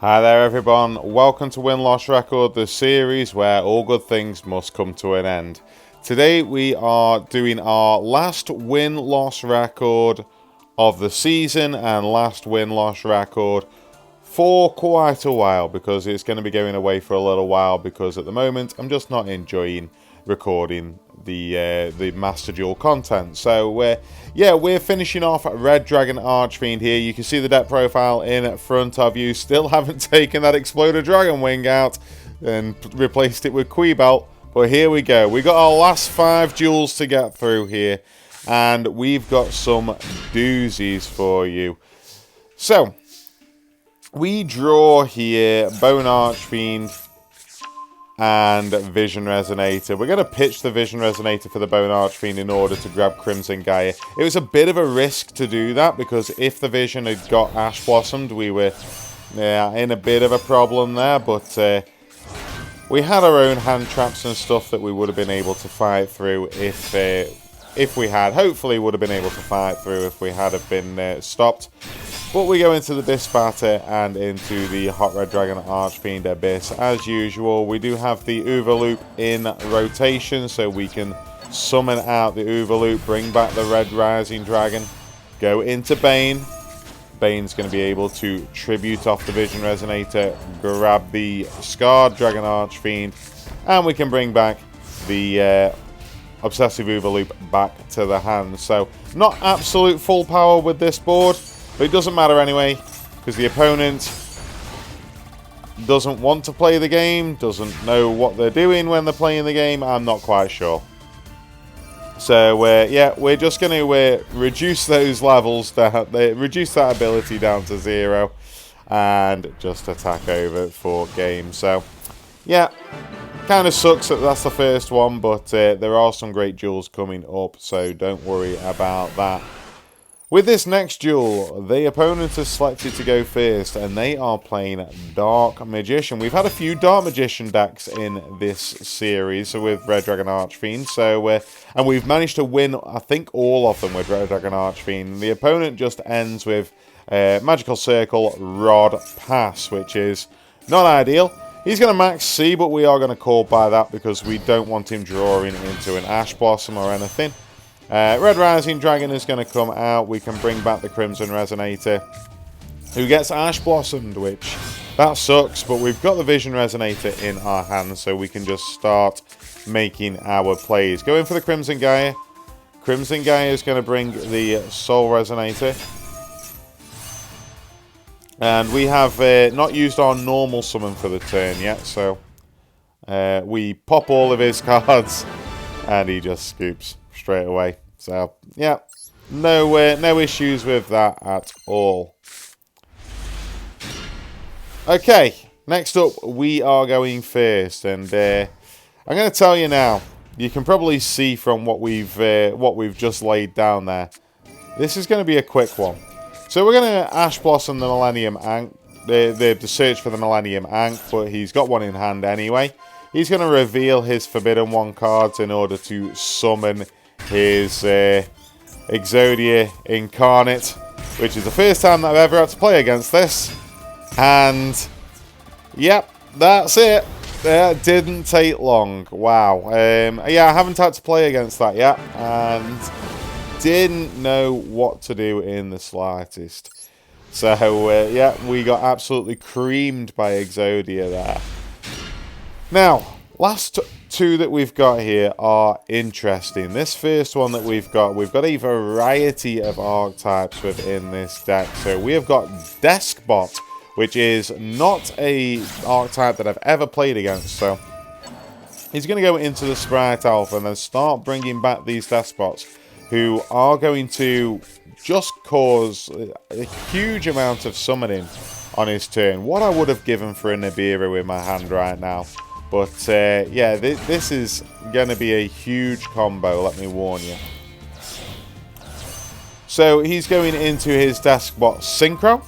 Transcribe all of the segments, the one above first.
Hi there everyone, welcome to Win-Loss Record, the series where all good things must come to an end. Today we are doing our last win-loss record of the season and last win-loss record for quite a while, because it's going to be going away for a little while, because at the moment I'm just not enjoying recording the Master Duel content. So we're finishing off Red Dragon Archfiend here. You can see the deck profile in front of you. Still haven't taken that Exploder Dragon Wing out and replaced it with Quibelt, but here we go. We got our last 5 duels to get through here, and we've got some doozies for you. So we draw here Bone Archfiend and Vision Resonator. We're going to pitch the Vision Resonator for the Bone Archfiend in order to grab Crimson Gaia. It was a bit of a risk to do that, because if the Vision had got Ash Blossomed, we were in a bit of a problem there, but we had our own hand traps and stuff that we would have been able to fight through if we had. Hopefully would have been able to fight through if we had have been stopped. But we go into the Bisbatter and into the Hot Red Dragon Archfiend Abyss. As usual, we do have the Overloop in rotation, so we can summon out the Overloop, bring back the Red Rising Dragon, go into Bane. Bane's going to be able to tribute off the Vision Resonator, grab the Scarred Dragon Archfiend, and we can bring back the Obsessive Overloop back to the hand. So, not absolute full power with this board, but it doesn't matter anyway, because the opponent doesn't want to play the game, doesn't know what they're doing when they're playing the game. I'm not quite sure. So, we're just going to reduce those levels down, reduce that ability down to 0, and just attack over for game. So, yeah, kind of sucks that that's the first one, but there are some great duels coming up, so don't worry about that. With this next duel, the opponent has selected to go first, and they are playing Dark Magician. We've had a few Dark Magician decks in this series with Red Dragon Archfiend, so and we've managed to win, I think, all of them with Red Dragon Archfiend. The opponent just ends with Magical Circle, Rod, Pass, which is not ideal. He's going to max C, but we are going to call by that because we don't want him drawing into an Ash Blossom or anything. Red Rising Dragon is going to come out. We can bring back the Crimson Resonator, who gets Ash Blossomed, which, that sucks, but we've got the Vision Resonator in our hands, so we can just start making our plays. Going for the Crimson Gaia. Crimson Gaia is going to bring the Soul Resonator. And we have not used our normal summon for the turn yet, so we pop all of his cards, and he just scoops straight away. So, yeah, no issues with that at all. Okay, next up, we are going first, and I'm going to tell you now, you can probably see from what we've just laid down there, this is going to be a quick one. So we're going to Ash Blossom the Millennium Ankh, the search for the Millennium Ankh, but he's got one in hand anyway. He's going to reveal his Forbidden One cards in order to summon his Exodia Incarnate, which is the first time that I've ever had to play against this. And, yep, that's it. That didn't take long. Wow. Yeah, I haven't had to play against that yet, and didn't know what to do in the slightest. So, yeah, we got absolutely creamed by Exodia there. Now, last two that we've got here are interesting. This first one that we've got a variety of archetypes within this deck. So we have got Deskbot, which is not a archetype that I've ever played against. So he's going to go into the Sprite Alpha and then start bringing back these Deskbots, who are going to just cause a huge amount of summoning on his turn. What I would have given for a Nibiru in my hand right now. But, yeah, this is going to be a huge combo, let me warn you. So, he's going into his Deskbot Synchro.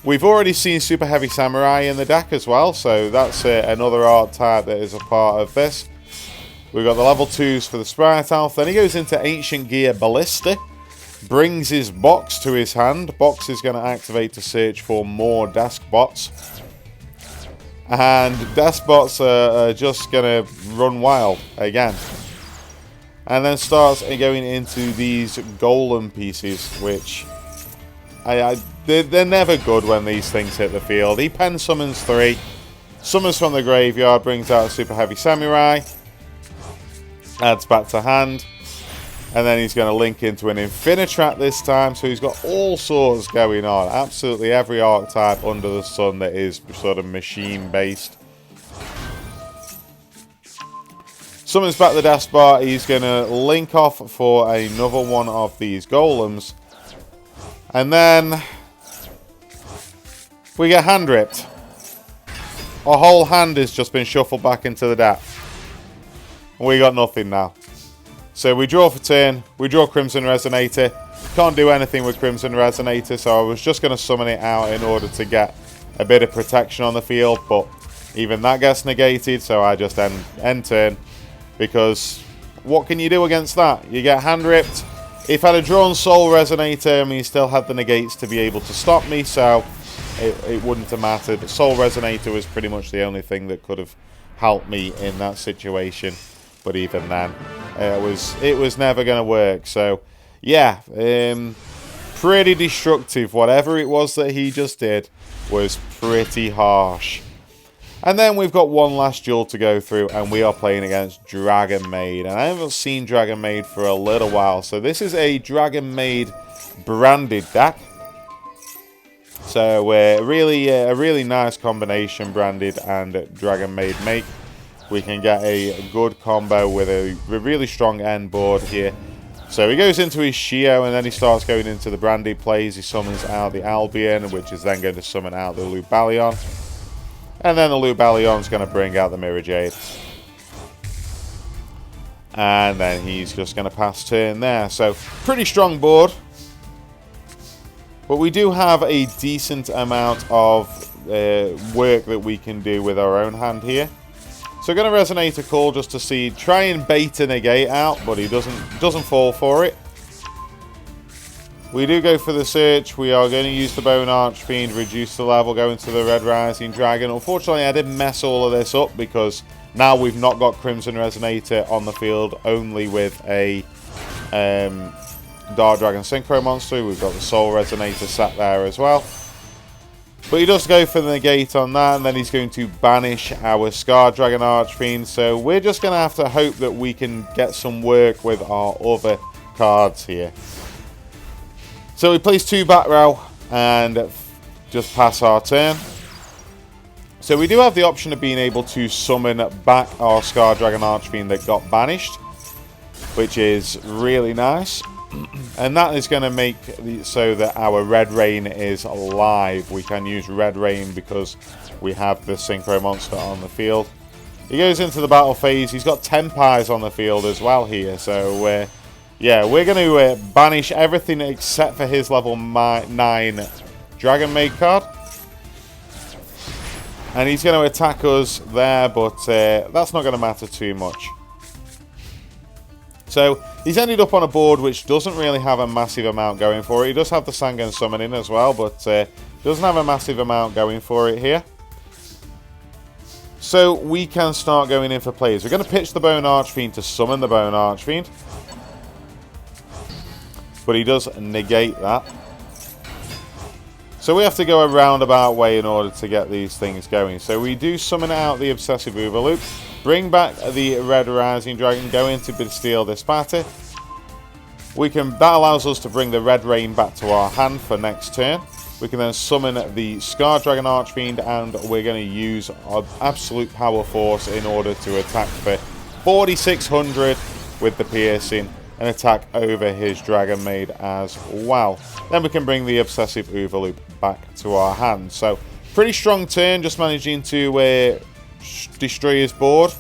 We've already seen Super Heavy Samurai in the deck as well, so that's another archetype that is a part of this. We've got the level 2s for the Sprite Alpha. Then he goes into Ancient Gear Ballista. brings his box to his hand. Box is going to activate to search for more desk bots. And desk bots are just going to run wild again. And then starts going into these golem pieces, which they're never good when these things hit the field. He pen summons 3. Summons from the graveyard, brings out a Super Heavy Samurai. Adds back to hand. And then he's going to link into an Infinitrap this time. So he's got all sorts going on. Absolutely every archetype under the sun that is sort of machine-based. Summons back the Despot. He's going to link off for another one of these golems. And then we get hand ripped. Our whole hand has just been shuffled back into the deck. We got nothing now. So we draw for turn. We draw Crimson Resonator. Can't do anything with Crimson Resonator, so I was just going to summon it out in order to get a bit of protection on the field. But even that gets negated, so I just end turn. Because what can you do against that? You get hand ripped. If I'd have drawn Soul Resonator, I mean, he still had the negates to be able to stop me, so it wouldn't have mattered. Soul Resonator was pretty much the only thing that could have helped me in that situation. But even then, it was never going to work. So, yeah, pretty destructive. Whatever it was that he just did was pretty harsh. And then we've got one last duel to go through, and we are playing against Dragon Maid. And I haven't seen Dragon Maid for a little while. So this is a Dragon Maid branded deck. So a really nice combination, branded and Dragon Maid make. We can get a good combo with a really strong end board here. So he goes into his Shio, and then he starts going into the branded plays. He summons out the Albion, which is then going to summon out the Lubalion. And then the Lubalion's going to bring out the Mirror Jade. And then he's just going to pass turn there. So, pretty strong board. But we do have a decent amount of work that we can do with our own hand here. So, going to Resonate a Call just to see, try and bait a negate out, but he doesn't fall for it. We do go for the search. We are going to use the Bone Archfiend, reduce the level, go into the Red Rising Dragon. Unfortunately, I did mess all of this up because now we've not got Crimson Resonator on the field, only with a Dark Dragon Synchro Monster. We've got the Soul Resonator sat there as well. But he does go for the negate on that, and then he's going to banish our Scar Dragon Archfiend. So we're just going to have to hope that we can get some work with our other cards here. So we place 2 back row and just pass our turn. So we do have the option of being able to summon back our Scar Dragon Archfiend that got banished, which is really nice. And that is going to make so that our Red Rain is alive. We can use Red Rain because we have the Synchro Monster on the field. He goes into the battle phase. He's got Tempires on the field as well here, so yeah, we're going to banish everything except for his level 9 Dragon Maid card. And he's going to attack us there, but that's not going to matter too much. So he's ended up on a board which doesn't really have a massive amount going for it. He does have the Sangan Summoning as well, but doesn't have a massive amount going for it here. So we can start going in for plays. We're going to pitch the Bone Archfiend to summon the Bone Archfiend. But he does negate that. So we have to go a roundabout way in order to get these things going. So we do summon out the Obsessive Overloop, bring back the Red Rising Dragon, go into Bastille this party. That allows us to bring the Red Rain back to our hand for next turn. We can then summon the Scar Dragon Archfiend, and we're going to use our Absolute Power Force in order to attack for 4,600 with the piercing. And attack over his Dragon Maid as well. Then we can bring the Obsessive Overloop back to our hand. So, pretty strong turn, just managing to destroy his board.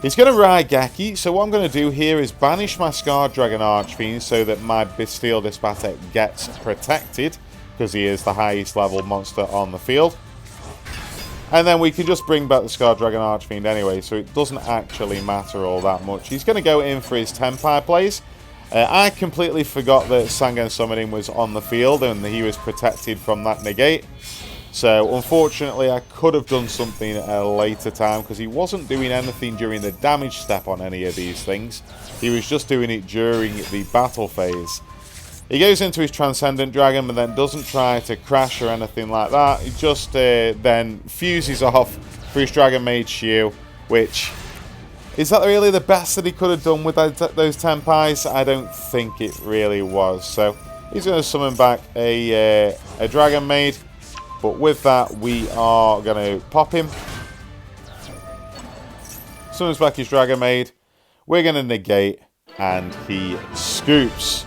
He's going to Raigeki, so what I'm going to do here is banish my Scar Dragon Archfiend so that my Bastille Despatek gets protected, because he is the highest level monster on the field. And then we can just bring back the Scar Dragon Archfiend anyway, so it doesn't actually matter all that much. He's going to go in for his Tempire plays. I completely forgot that Sangan Summoning was on the field and he was protected from that negate. So unfortunately I could have done something at a later time because he wasn't doing anything during the damage step on any of these things. He was just doing it during the battle phase. He goes into his Transcendent Dragon but then doesn't try to crash or anything like that. He just then fuses off for his Dragon Maid Shield, which... is that really the best that he could have done with those Tempais? I don't think it really was. So he's going to summon back a Dragon Maid. But with that, we are going to pop him. Summons back his Dragon Maid. We're going to negate. And he scoops.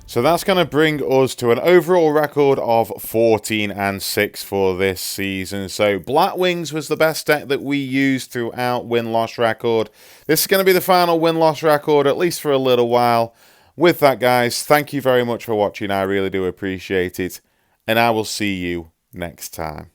So that's going to bring us to an overall record of 14-6 for this season. So Black Wings was the best deck that we used throughout win-loss record. This is going to be the final win-loss record, at least for a little while. With that, guys, thank you very much for watching. I really do appreciate it. And I will see you next time.